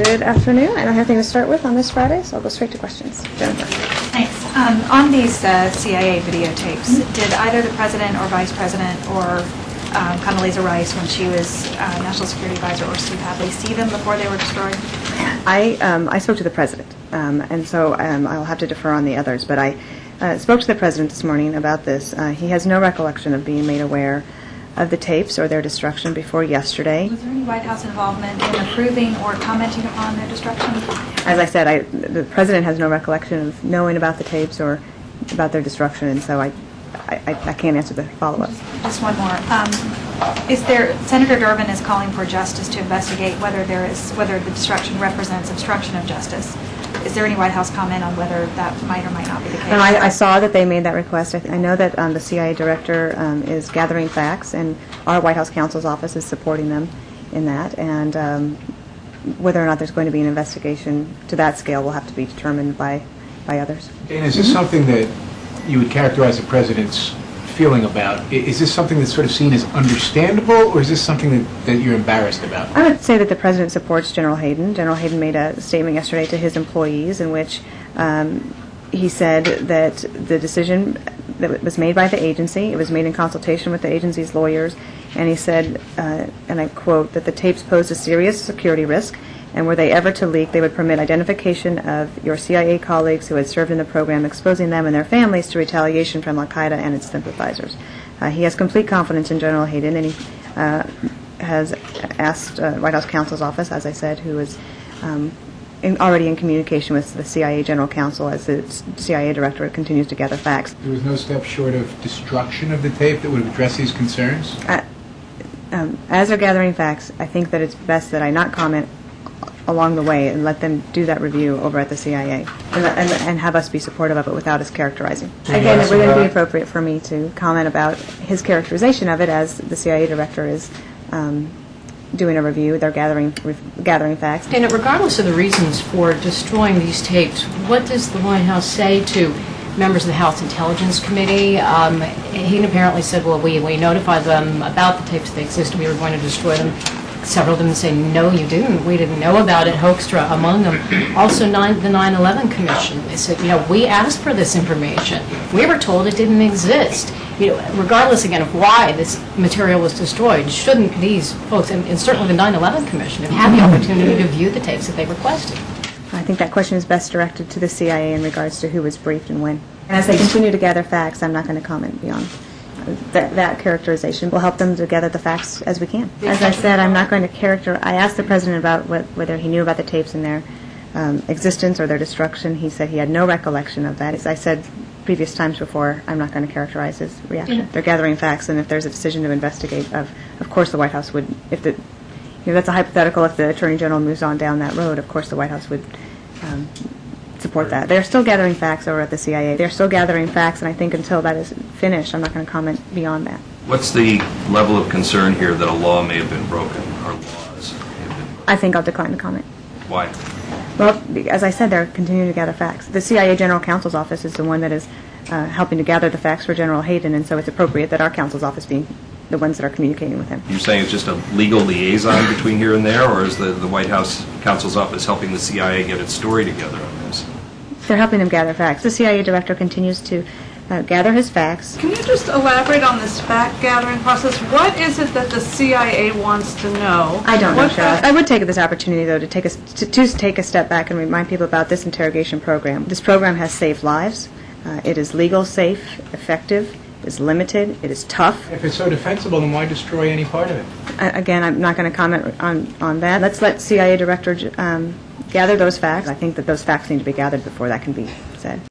Good afternoon. I don't have anything to start with on this Friday, so I'll go straight to questions. Jennifer. Thanks. On these CIA videotapes, did either the President or Vice President or Condoleezza Rice, when she was National Security Advisor, or Steve Hadley, see them before they were destroyed? I spoke to the President, and so I'll have to defer on the others, but I spoke to the President this morning about this. He has no recollection of being made aware of the tapes or their destruction before yesterday. Was there any White House involvement in approving or commenting upon their destruction? As I said, the President has no recollection of knowing about the tapes or about their destruction, and so I can't answer the follow-up. Just one more. Senator Durbin is calling for justice to investigate whether the destruction represents obstruction of justice. Is there any White House comment on whether that might or might not be the case? No, I saw that they made that request. I know that the CIA director is gathering facts, and our White House counsel's office is supporting them in that. And whether or not there's going to be an investigation to that scale will have to be determined by others. And is this something that you would characterize the President's feeling about? Is this something that's sort of seen as understandable, or is this something that you're embarrassed about? I would say that the President supports General Hayden. General Hayden made a statement yesterday to his employees in which he said that the decision that was made by the agency, it was made in consultation with the agency's lawyers, and he said, and I quote, that the tapes posed a serious security risk, and were they ever to leak, they would permit identification of your CIA colleagues who had served in the program, exposing them and their families to retaliation from Al-Qaeda and its sympathizers. He has complete confidence in General Hayden, and he has asked White House counsel's office, as I said, who is already in communication with the CIA General Counsel as the CIA Director continues to gather facts. There was no step short of destruction of the tape that would address these concerns? As they're gathering facts, I think that it's best that I not comment along the way and let them do that review over at the CIA and have us be supportive of it without us characterizing. Again, it wouldn't be appropriate for me to comment about his characterization of it as the CIA Director is doing a review. They're gathering facts. And regardless of the reasons for destroying these tapes, what does the White House say to members of the House Intelligence Committee? He apparently said, well, we notified them about the tapes that existed. We were going to destroy them. Several of them say, no, you didn't. We didn't know about it, Hoekstra among them. Also, the 9/11 Commission, they said, we asked for this information. We were told it didn't exist. Regardless, again, of why this material was destroyed, shouldn't these folks, and certainly the 9/11 Commission, have had the opportunity to view the tapes that they requested? I think that question is best directed to the CIA in regards to who was briefed and when. And as they continue to gather facts, I'm not going to comment beyond that characterization. Will help them to gather the facts as we can. As I said, I'm not going to I asked the President about whether he knew about the tapes and their existence or their destruction. He said he had no recollection of that. As I said previous times before, I'm not going to characterize his reaction. Yeah. They're gathering facts, and if there's a decision to investigate, of course the White House would, that's a hypothetical, if the Attorney General moves on down that road, of course the White House would support that. They're still gathering facts over at the CIA. They're still gathering facts, and I think until that is finished, I'm not going to comment beyond that. What's the level of concern here that a law may have been broken, or laws may have been? I think I'll decline to comment. Why? Well, as I said, they're continuing to gather facts. The CIA General Counsel's Office is the one that is helping to gather the facts for General Hayden, and so it's appropriate that our counsel's office be the ones that are communicating with him. You're saying it's just a legal liaison between here and there, or is the White House counsel's office helping the CIA get its story together on this? They're helping them gather facts. The CIA Director continues to gather his facts. Can you just elaborate on this fact-gathering process? What is it that the CIA wants to know? I don't know, Cheryl. I would take this opportunity, though, to take a step back and remind people about this interrogation program. This program has saved lives. It is legal, safe, effective. It is limited. It is tough. If it's so defensible, then why destroy any part of it? Again, I'm not going to comment on that. Let's let CIA Director gather those facts. I think that those facts need to be gathered before that can be said.